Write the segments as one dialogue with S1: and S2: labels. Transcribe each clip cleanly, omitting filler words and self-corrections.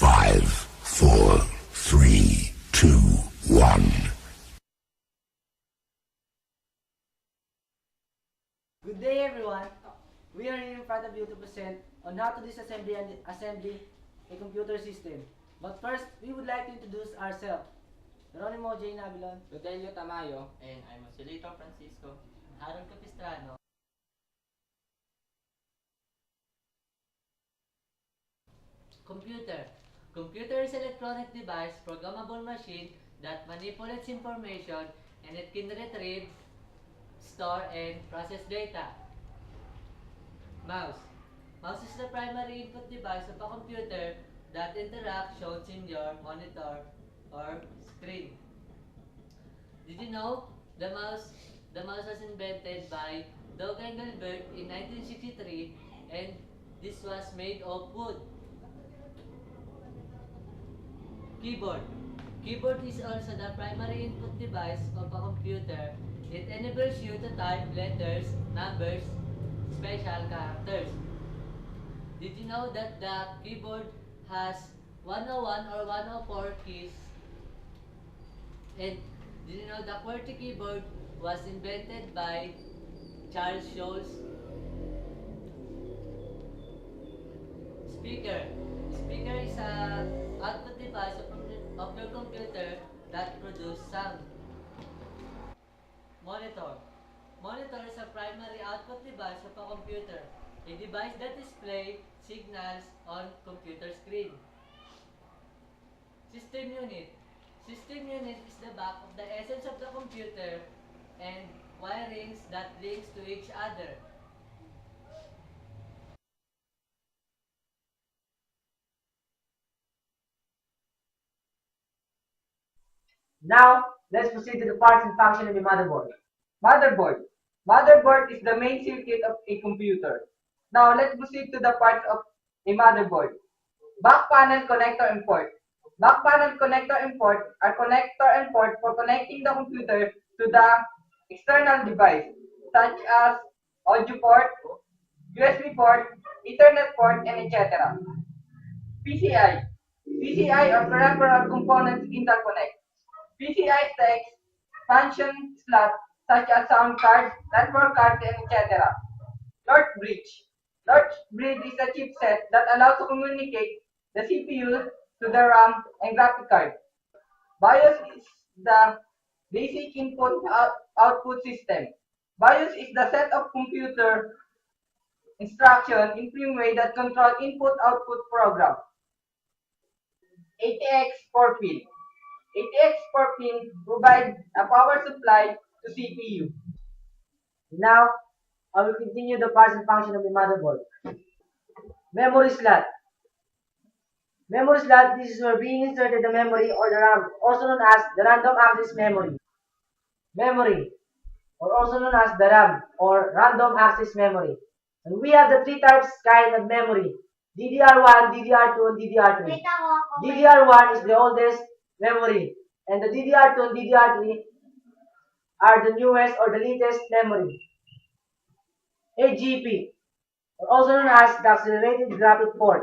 S1: Five, four, three, two, one.
S2: Good day everyone. We are here in front of you to present on how to disassemble and assembly a computer system. But first, we would like to introduce ourselves. Geronimo J. Nabilon,
S3: Rodelio Tamayo,
S4: And I'm Joselito Francisco.
S2: Harold Capistrano.
S5: Computer. Computer is an electronic device, programmable machine that manipulates information and it can retrieve, store, and process data. Mouse. Mouse is the primary input device of a computer that interacts shown in your monitor or screen. Did you know the mouse was invented by Doug Engelbert in 1963 and this was made of wood. Keyboard. Keyboard is also the primary input device of a computer. It enables you to type letters, numbers, special characters. Did you know that the keyboard has 101 or 104 keys? And did you know the QWERTY keyboard was invented by Charles Schulz? Speaker. Speaker is a output device of your computer that produces sound. Monitor. Monitor is a primary output device of a computer, a device that displays signals on computer screen. System unit. System unit is the back of the essence of the computer and wirings that links to each other.
S2: Now, let's proceed to the parts and function of a motherboard. Motherboard. Motherboard is the main circuit of a computer. Now, let's proceed to the parts of a motherboard. Back panel, connector, and port. Back panel, connector, and port are connector and port for connecting the computer to the external device, such as audio port, USB port, Ethernet port, and etc. PCI. PCI or peripheral components interconnect. PCI takes function slots such as sound cards, network cards, and etc. North bridge. North bridge is a chipset that allows to communicate the CPU to the RAM and graphic card. BIOS is the basic input-output system. BIOS is the set of computer instruction in firmware that control input-output program. ATX 4-pin. ATX 4-pin provides a power supply to CPU. Now, I will continue the parts and function of the motherboard. Memory slot. Memory slot, this is where being inserted the memory or the RAM, also known as the random access memory. Memory, or also known as the RAM, or random access memory. And we have the three types kind of memory. DDR1, DDR2, and DDR3. DDR1 is the oldest memory, and the DDR2 and DDR3 are the newest or the latest memory. AGP, or also known as the accelerated graphic port.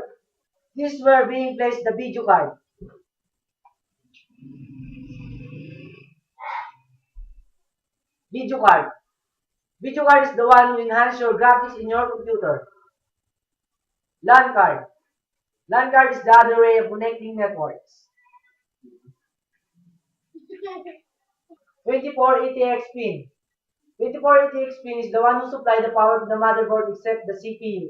S2: This is where being placed the video card. Video card. Video card is the one who enhances your graphics in your computer. LAN card. LAN card is the other way of connecting networks. 24 ATX pin. 24 ATX pin is the one who supplies the power to the motherboard except the CPU.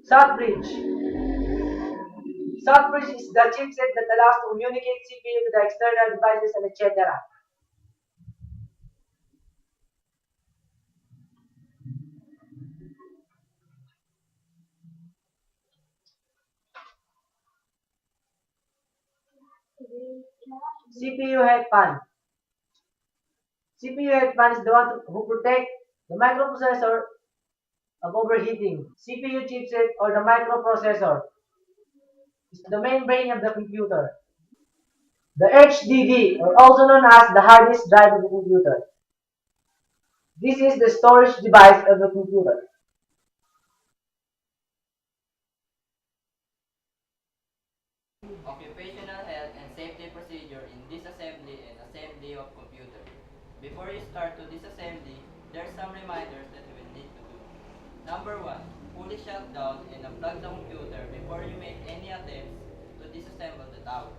S2: South bridge. South bridge is the chipset that allows to communicate CPU to the external devices and etc. CPU head fan. CPU head fan is the one who protects the microprocessor of overheating. CPU chipset or the microprocessor is the main brain of the computer. The HDD, or also known as the hard disk drive of the computer. This is the storage device of the computer.
S4: Occupational health and safety procedure in disassembly and assembly of computer. Before you start to disassembly, there's some reminders that you will need to do. Number 1, fully shut down and unplug the computer before you make any attempts to disassemble the tower.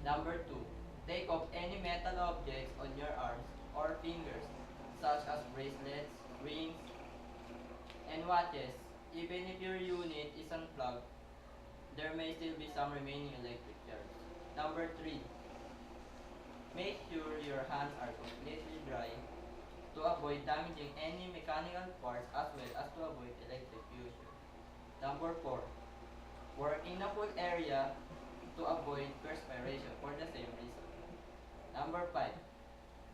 S4: Number 2, take off any metal objects on your arms or fingers, such as bracelets, rings, and watches. Even if your unit is unplugged, there may still be some remaining electric charge. Number 3, make sure your hands are completely dry to avoid damaging any mechanical parts as well as to avoid electrocution. Number 4, work in a cool area to avoid perspiration for the same reason. Number 5,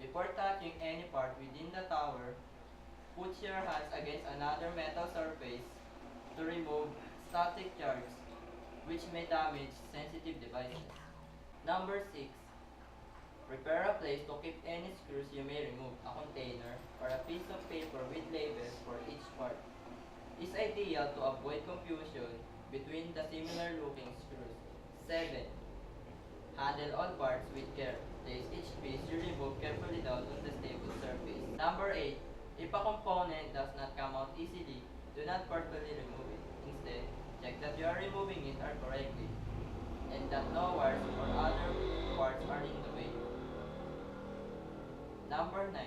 S4: before touching any part within the tower, put your hands against another metal surface to remove static charge which may damage sensitive devices. Number 6, prepare a place to keep any screws you may remove, a container, or a piece of paper with labels for each part. It's ideal to avoid confusion between the similar looking screws. 7, handle all parts with care. Place each piece you remove carefully down on the stable surface. Number 8, if a component does not come out easily, do not forcefully remove it. Instead, check that you are removing it correctly and that no wires or other parts are in the way. Number 9,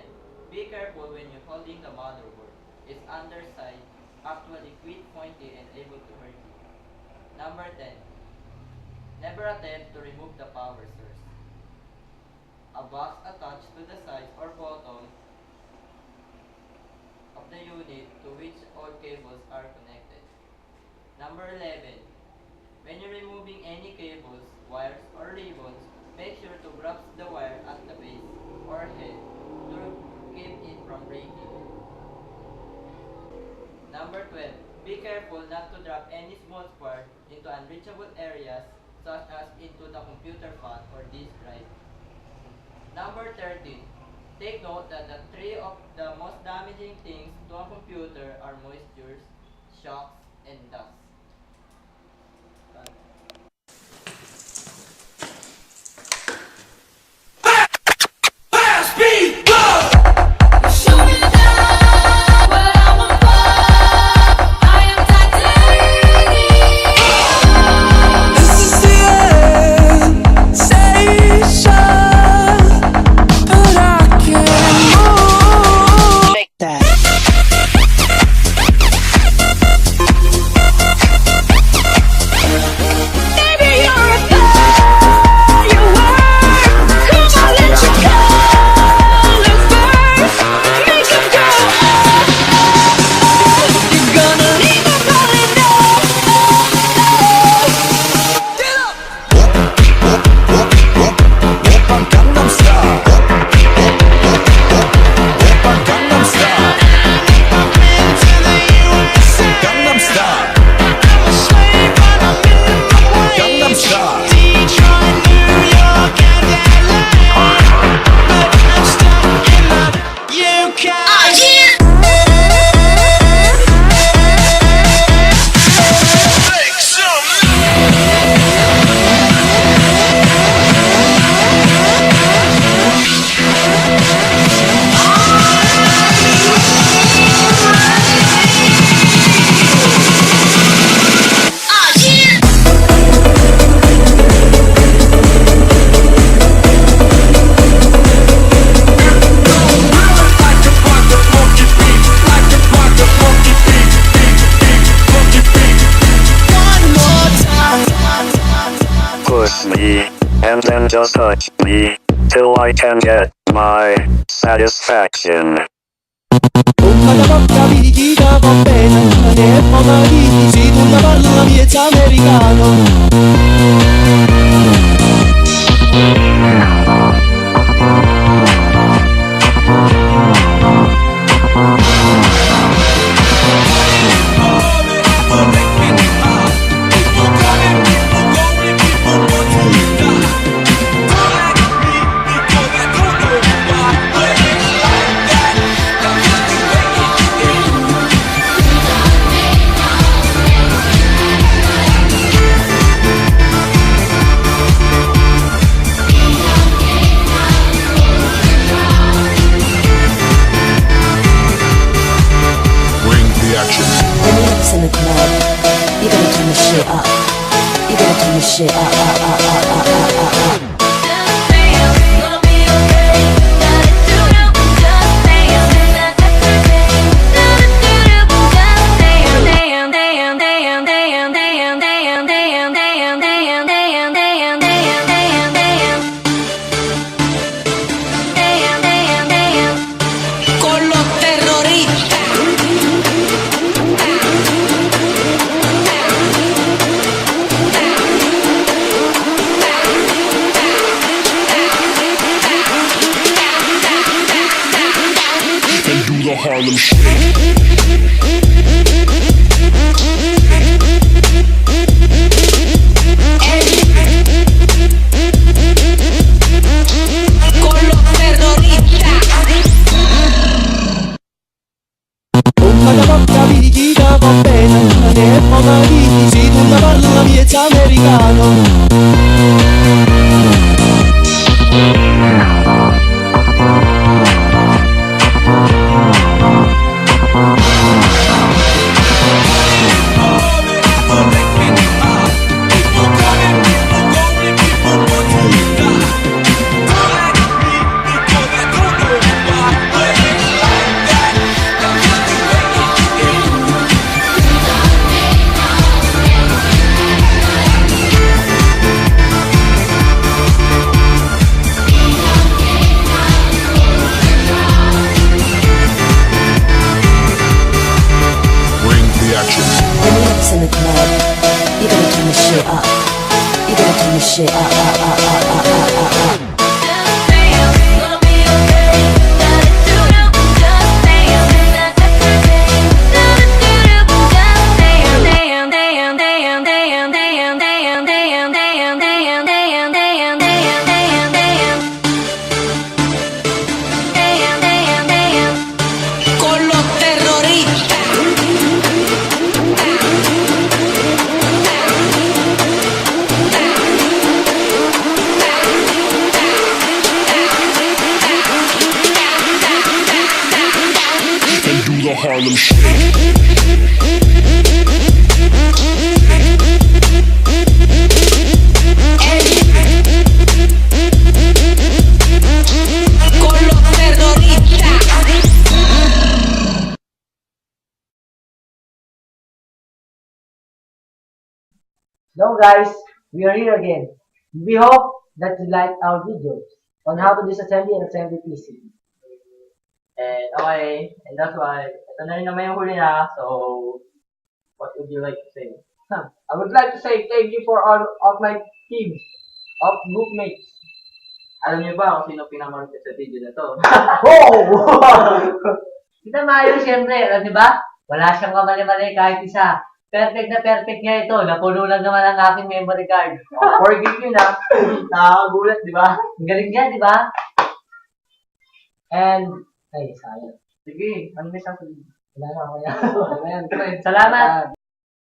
S4: be careful when you're holding the motherboard. Its underside actually quite pointy and able to hurt you. Number 10, never attempt to remove the power source. A box attached to the side or bottom of the unit to which all cables are connected. Number 11, when you're removing any cables, wires, or ribbons, make sure to grasp the wire at the base or head to keep it from breaking. Number 12, be careful not to drop any small spark into unreachable areas such as into the computer fan or disk drive. Number 13, take note that the three of the most damaging things to a computer are moisture, shocks, and dust.
S3: And then just touch me till I can get my satisfaction.
S6: Vita va bene, e pomeriti si tu la parla miezza americano.
S1: Bring the action.
S7: When the lights in the club, you gotta turn the shit up. You gotta turn the shit up.
S6: Con los terroristas.
S1: And do the Harlem Shake.
S6: Con los terroristas.
S8: Bocca da bocca picchita va bene, ne pomariti, se tu ne parli miezza americano.
S1: Bring the action.
S7: When the lights in the club, you gotta turn the shit up. You gotta turn the shit up.
S6: Con los terroristas.
S1: And do the Harlem Shake.
S6: Con los terroristas.
S2: So guys, we are here again. We hope that you like our videos on how to disassemble and assemble PC.
S4: And okay, and that's why, ito na rin naman yung huli na, so, what would you like to say?
S2: I would like to say thank you for all of my team of groupmates.
S4: Alam niyo ba kung sino pinamorte sa video na to?
S2: Oh!
S5: Kita maayos, siyempre, alam niyo ba? Wala siyang kamali-mali kahit isa. Perfect na perfect niya ito. Napuno lang naman ang aking memory card.
S2: 4 gig yun ah. Nakakagulat, di ba?
S5: Ang galing niya, di ba?
S2: And, ay, sayang.
S4: Sige, ano may sasabihin?
S2: Wala na ako yan.
S5: Salamat.